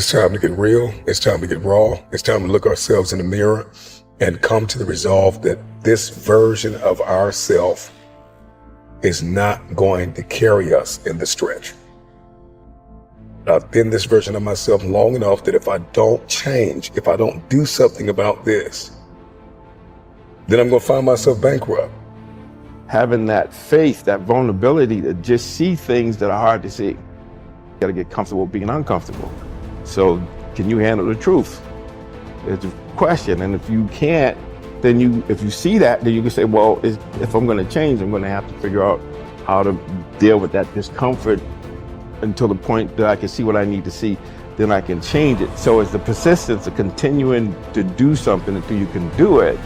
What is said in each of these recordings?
It's time to get real. It's time to get raw. It's time to look ourselves in the mirror and come to the resolve that this version of ourself is not going to carry us in the stretch. I've been this version of myself long enough that if I don't change, if I don't do something about this, then I'm going to find myself bankrupt. Having that faith, that vulnerability to just see things that are hard to see. You got to get comfortable being uncomfortable. So can you handle the truth? It's a question. And if you can't, then if you see that, then you can say, well, if I'm going to change, I'm going to have to figure out how to deal with that discomfort until the point that I can see what I need to see, then I can change it. So it's the persistence of continuing to do something until you can do it.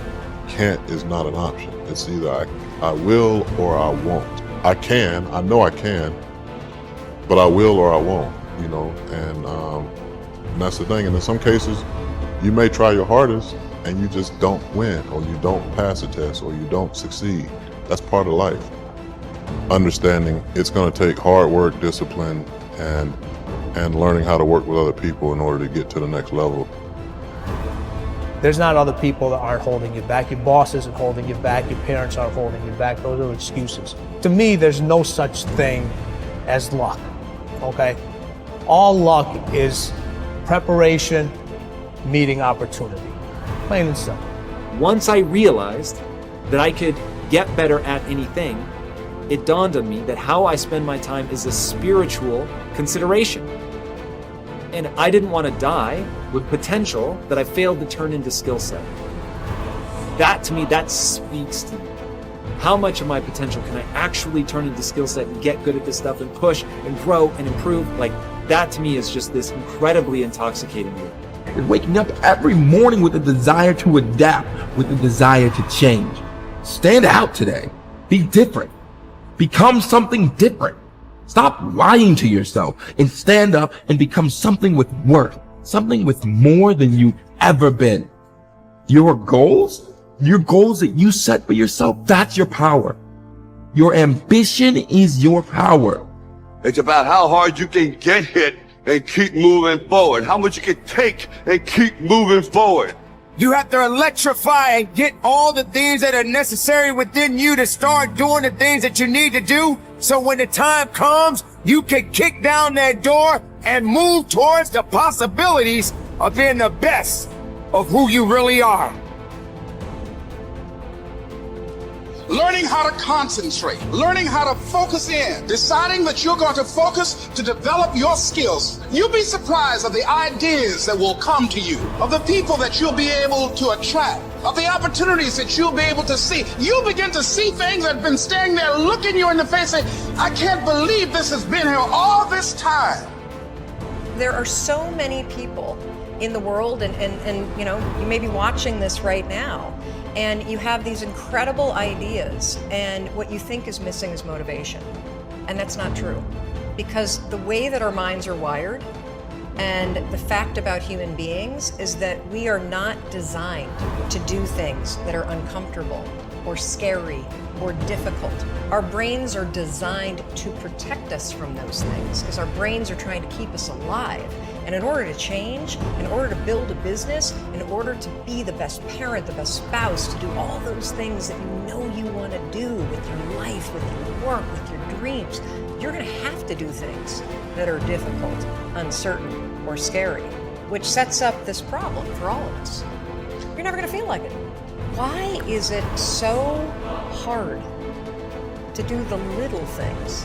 Can't is not an option. It's either I will or I won't. I can, I know I can, but I will or I won't, you know, and that's the thing. And in some cases, you may try your hardest and you just don't win, or you don't pass a test, or you don't succeed. That's part of life. Understanding it's going to take hard work, discipline, and learning how to work with other people in order to get to the next level. There's not other people that aren't holding you back. Your boss isn't holding you back. Your parents aren't holding you back. Those are excuses. To me, there's no such thing as luck, okay? All luck is preparation meeting opportunity. Plain and simple. Once I realized that I could get better at anything, it dawned on me that how I spend my time is a spiritual consideration. And I didn't want to die with potential that I failed to turn into skill set. That to me, that speaks to me. How much of my potential can I actually turn into skill set and get good at this stuff and push and grow and improve? Like, that to me is just this incredibly intoxicating feeling. Is waking up every morning with a desire to adapt, with a desire to change. Stand out today. Be different. Become something different. Stop lying to yourself and stand up and become something with worth, something with more than you've ever been. Your goals that you set for yourself, that's your power. Your ambition is your power. It's about how hard you can get hit and keep moving forward. How much you can take and keep moving forward. You have to electrify and get all the things that are necessary within you to start doing the things that you need to do. So when the time comes, you can kick down that door and move towards the possibilities of being the best of who you really are. Learning how to concentrate, learning how to focus in, deciding that you're going to focus to develop your skills. You'll be surprised of the ideas that will come to you, of the people that you'll be able to attract, of the opportunities that you'll be able to see. You'll begin to see things that have been standing there looking you in the face saying, I can't believe this has been here all this time. There are so many people in the world and you know, you may be watching this right now, and you have these incredible ideas, and what you think is missing is motivation. And that's not true. Because the way that our minds are wired, and the fact about human beings, is that we are not designed to do things that are uncomfortable or scary or difficult. Our brains are designed to protect us from those things, because our brains are trying to keep us alive. And in order to change, in order to build a business, in order to be the best parent, the best spouse, to do all those things that you know you want to do with your life, with your work, with your dreams, you're going to have to do things that are difficult, uncertain, or scary, which sets up this problem for all of us. You're never going to feel like it. Why is it so hard to do the little things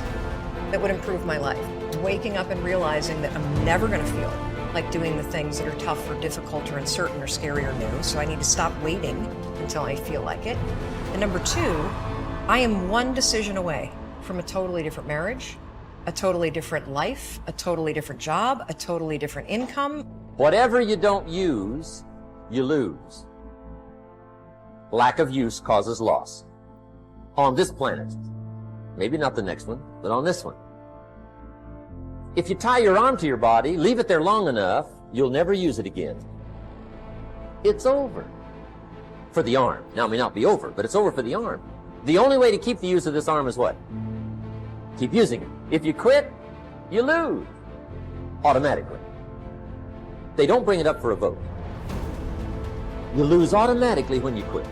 that would improve my life? Waking up and realizing that I'm never going to feel like doing the things that are tough or difficult or uncertain or scary or new, so I need to stop waiting until I feel like it. And number two, I am one decision away from a totally different marriage, a totally different life, a totally different job, a totally different income. Whatever you don't use, you lose. Lack of use causes loss. On this planet. Maybe not the next one, but on this one. If you tie your arm to your body, leave it there long enough, you'll never use it again. It's over. For the arm. Now, it may not be over, but it's over for the arm. The only way to keep the use of this arm is what? Keep using it. If you quit, you lose. Automatically. They don't bring it up for a vote. You lose automatically when you quit.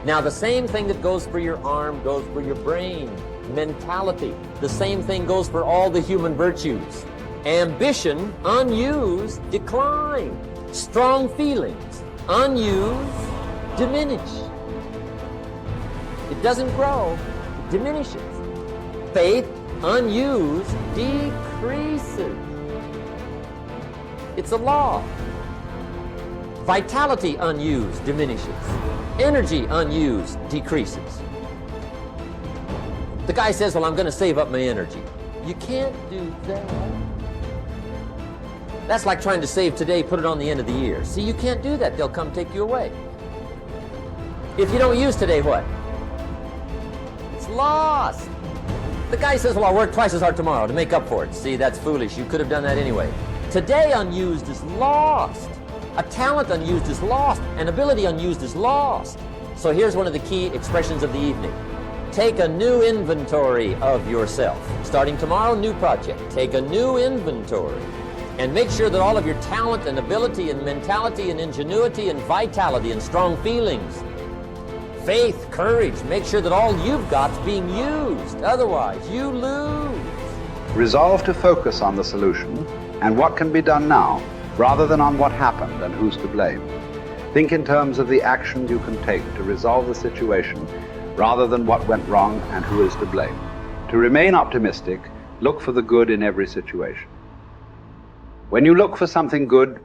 Now, the same thing that goes for your arm goes for your brain, mentality. The same thing goes for all the human virtues. Ambition, unused, decline. Strong feelings, unused, diminish. It doesn't grow, it diminishes. Faith, unused, decreases. It's a law. Vitality, unused, diminishes. Energy, unused, decreases. The guy says, well, I'm going to save up my energy. You can't do that. That's like trying to save today, put it on the end of the year. See, you can't do that. They'll come take you away. If you don't use today, what? It's lost. The guy says, well, I'll work twice as hard tomorrow to make up for it. See, that's foolish. You could have done that anyway. Today unused is lost. A talent unused is lost. An ability unused is lost. So here's one of the key expressions of the evening. Take a new inventory of yourself. Starting tomorrow, new project. Take a new inventory. And make sure that all of your talent and ability and mentality and ingenuity and vitality and strong feelings, faith, courage, make sure that all you've got's being used. Otherwise, you lose. Resolve to focus on the solution and what can be done now, rather than on what happened and who's to blame. Think in terms of the action you can take to resolve the situation, rather than what went wrong and who is to blame. To remain optimistic, look for the good in every situation. When you look for something good,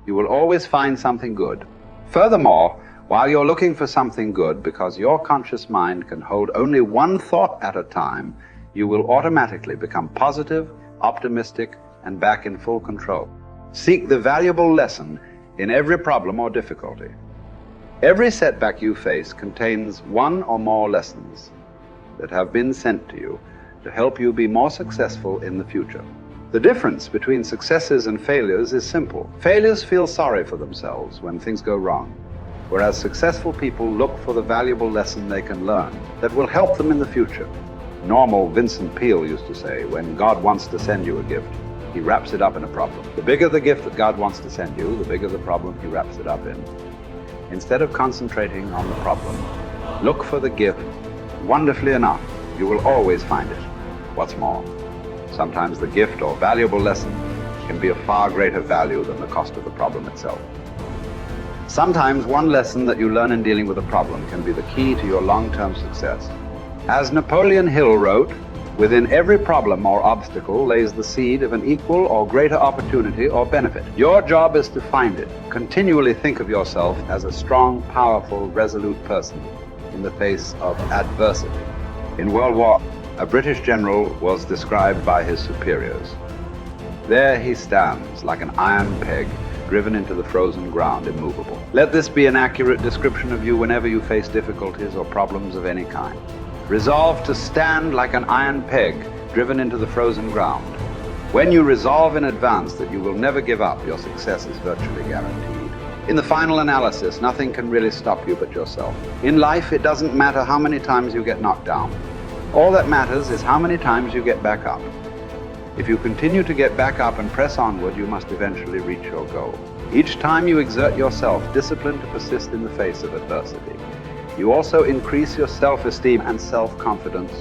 you will always find something good. Furthermore, while you're looking for something good, because your conscious mind can hold only one thought at a time, you will automatically become positive, optimistic, and back in full control. Seek the valuable lesson in every problem or difficulty. Every setback you face contains one or more lessons that have been sent to you to help you be more successful in the future. The difference between successes and failures is simple. Failures feel sorry for themselves when things go wrong, whereas successful people look for the valuable lesson they can learn that will help them in the future. Normal Vincent Peale used to say, when God wants to send you a gift, he wraps it up in a problem. The bigger the gift that God wants to send you, the bigger the problem he wraps it up in. Instead of concentrating on the problem, look for the gift. Wonderfully enough, you will always find it. What's more, sometimes the gift or valuable lesson can be of far greater value than the cost of the problem itself. Sometimes one lesson that you learn in dealing with a problem can be the key to your long-term success. As Napoleon Hill wrote, within every problem or obstacle lays the seed of an equal or greater opportunity or benefit. Your job is to find it. Continually think of yourself as a strong, powerful, resolute person in the face of adversity. In World War, a British general was described by his superiors. There he stands like an iron peg driven into the frozen ground, immovable. Let this be an accurate description of you whenever you face difficulties or problems of any kind. Resolve to stand like an iron peg driven into the frozen ground. When you resolve in advance that you will never give up, your success is virtually guaranteed. In the final analysis, nothing can really stop you but yourself. In life, it doesn't matter how many times you get knocked down. All that matters is how many times you get back up. If you continue to get back up and press onward, you must eventually reach your goal. Each time you exert yourself, disciplined to persist in the face of adversity, you also increase your self-esteem and self-confidence.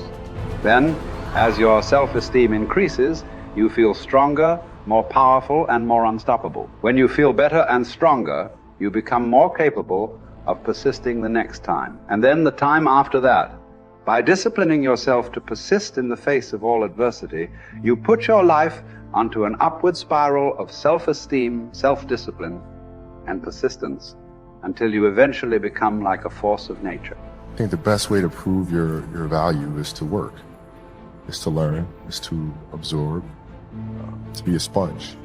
Then, as your self-esteem increases, you feel stronger, more powerful, and more unstoppable. When you feel better and stronger, you become more capable of persisting the next time, and then the time after that. By disciplining yourself to persist in the face of all adversity, you put your life onto an upward spiral of self-esteem, self-discipline, and persistence until you eventually become like a force of nature. I think the best way to prove your value is to work, is to learn, is to absorb, to be a sponge.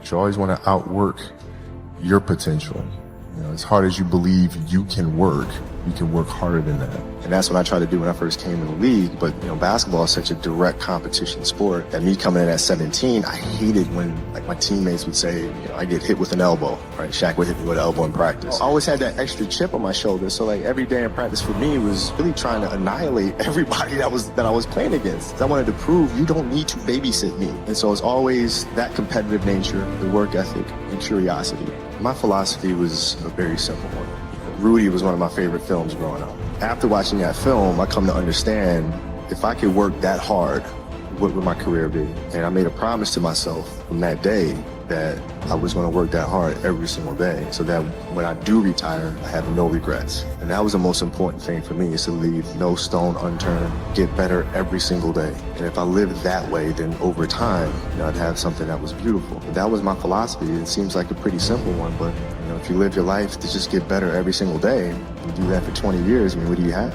You always want to outwork your potential You know, as hard as you believe you can work harder than that. And that's what I tried to do when I first came in the league. But, you know, basketball is such a direct competition sport that me coming in at 17, I hated when, like, my teammates would say, you know, I get hit with an elbow, right? Shaq would hit me with an elbow in practice. I always had that extra chip on my shoulder. So, like, every day in practice for me was really trying to annihilate everybody that I was playing against. I wanted to prove you don't need to babysit me. And so it's always that competitive nature, the work ethic, and curiosity. My philosophy was a very simple one. Rudy was one of my favorite films growing up. After watching that film, I come to understand if I could work that hard, what would my career be? And I made a promise to myself from that day that I was going to work that hard every single day so that when I do retire, I have no regrets. And that was the most important thing for me, is to leave no stone unturned, get better every single day. And if I lived that way, then over time, you know, I'd have something that was beautiful. But that was my philosophy. It seems like a pretty simple one, but you know, if you live your life to just get better every single day, you do that for 20 years, I mean, what do you have?